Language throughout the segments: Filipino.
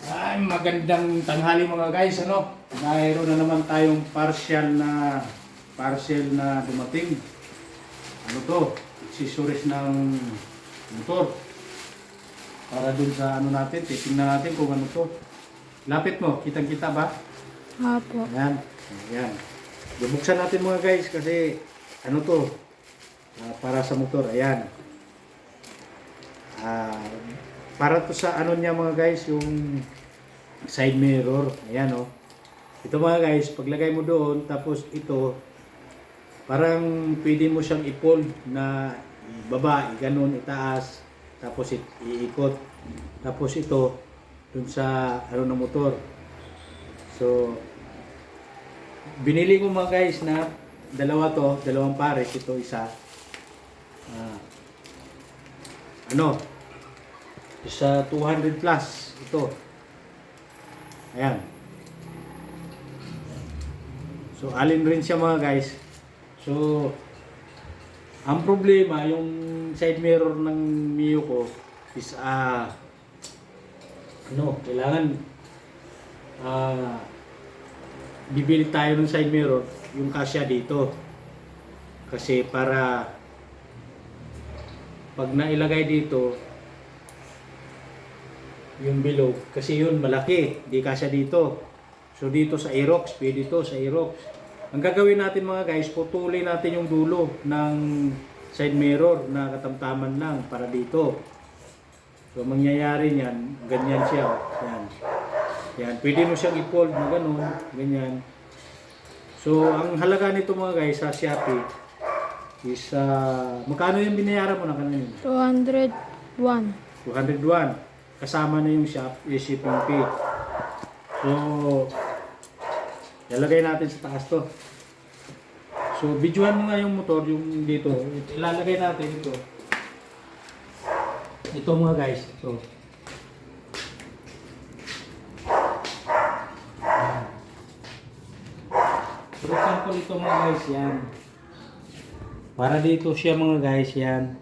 Ay, magandang tanghali mga guys, ano? Mayroon na naman tayong parcel na dumating. Ano to? Accessories ng motor. Para dun sa ano natin, titingnan natin kung ano to. Lapit mo, kitang-kita ba? Apo. Ayan. Ayan. Bubuksan natin mga guys kasi ano to? Para sa motor. Ayan. Para to sa ano niya mga guys, yung side mirror. Ayan o. Ito mga guys, paglagay mo doon, tapos ito, parang pwede mo siyang i-fold na ibaba, ganun, itaas, tapos iikot. Tapos ito, dun sa ano ng motor. So, binili ko mga guys na dalawa to, dalawang pares, ito isa. Sa 200 plus ito. Ayan. So alin rin siya mga guys. So ang problema yung side mirror ng Mio ko is kailangan bibili tayo ng side mirror yung kasya dito. Kasi para pag nailagay dito yung below, kasi yun malaki, di kasya dito. So dito sa Aerox, pwede dito sa Aerox. Ang gagawin natin mga guys, putulin natin yung dulo ng side mirror na katamtaman lang para dito. So mangyayari niyan, ganyan siya. Yan. Yan, pwede mo siyang i-fold na ganun, ganyan. So ang halaga nito mga guys sa Shopee is magkano yung binayaran mo na kanina? 201. 201. Kasama na yung shipping fee. So, ilalagay natin sa taas to. So, videohan mo nga yung motor, yung dito. Ilalagay natin ito. Ito mga guys. So, for example, ito mga guys, yan. Para dito siya mga guys, yan.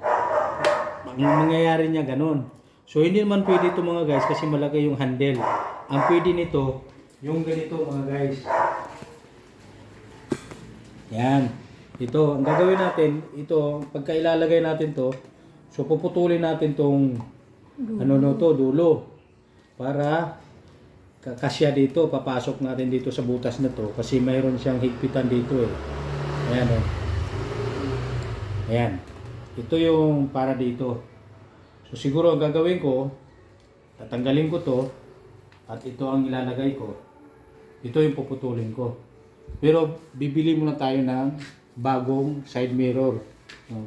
Ang mangyayari niya ganun. So, hindi naman pwede ito mga guys kasi malaki yung handle. Ang pwede nito, yung ganito mga guys. Yan. Ito, ang gagawin natin, ito, pagka ilalagay natin to, so puputulin natin tong dulo. Para kakasya dito, papasok natin dito sa butas na to. Kasi mayroon siyang higpitan dito eh. Ayan o. Ayan. Ito yung para dito. So siguro ang gagawin ko, tatanggalin ko to at ito ang ilalagay ko. Ito yung puputulin ko. Pero bibili muna tayo ng bagong side mirror.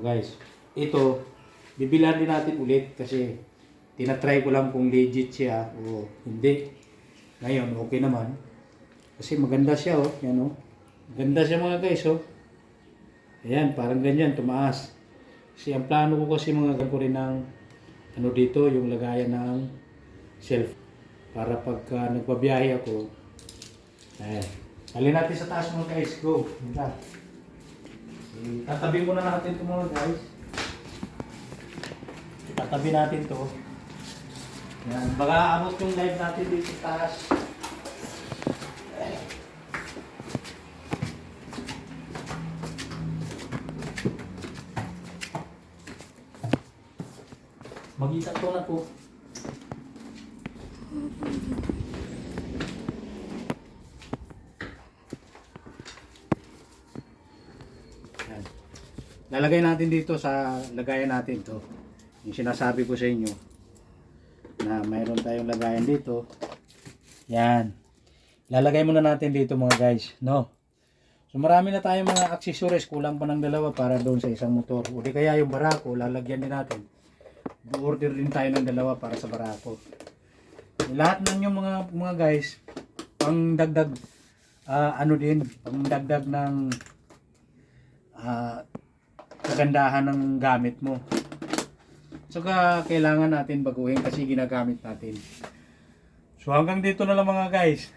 Guys, ito bibilhan din natin ulit kasi tinatry ko lang kung legit siya o hindi. Ngayon, okay naman. Kasi maganda siya oh. Yan oh. Ganda siya mga guys oh. Ayan, parang ganyan, tumaas. Kasi ang plano ko kasi mga gagawin rin ng ano dito, yung lagayan ng shelf para pagka nagbabiyahe ako. Ayan. Alin natin sa taas mga guys. Go. Tatabi muna natin ito mga guys. Tatabi natin to. Ayan. Baka abot yung live natin dito sa taas. Mag-isa to na po. Yan. Lalagay natin dito sa lagayan natin to. Yung sinasabi ko sa inyo na mayroon tayong lagayan dito. Yan. Lalagay muna natin dito mga guys, no? So marami na tayong mga accessories, kulang pa ng dalawa para doon sa isang motor. O di kaya yung barako, lalagyan din natin. Order din tayo ng dalawa para sa barako. Lahat ng yung mga guys, pang dagdag pang dagdag ng kagandahan ng gamit mo. So kailangan natin baguhin kasi ginagamit natin. So hanggang dito na lang mga guys.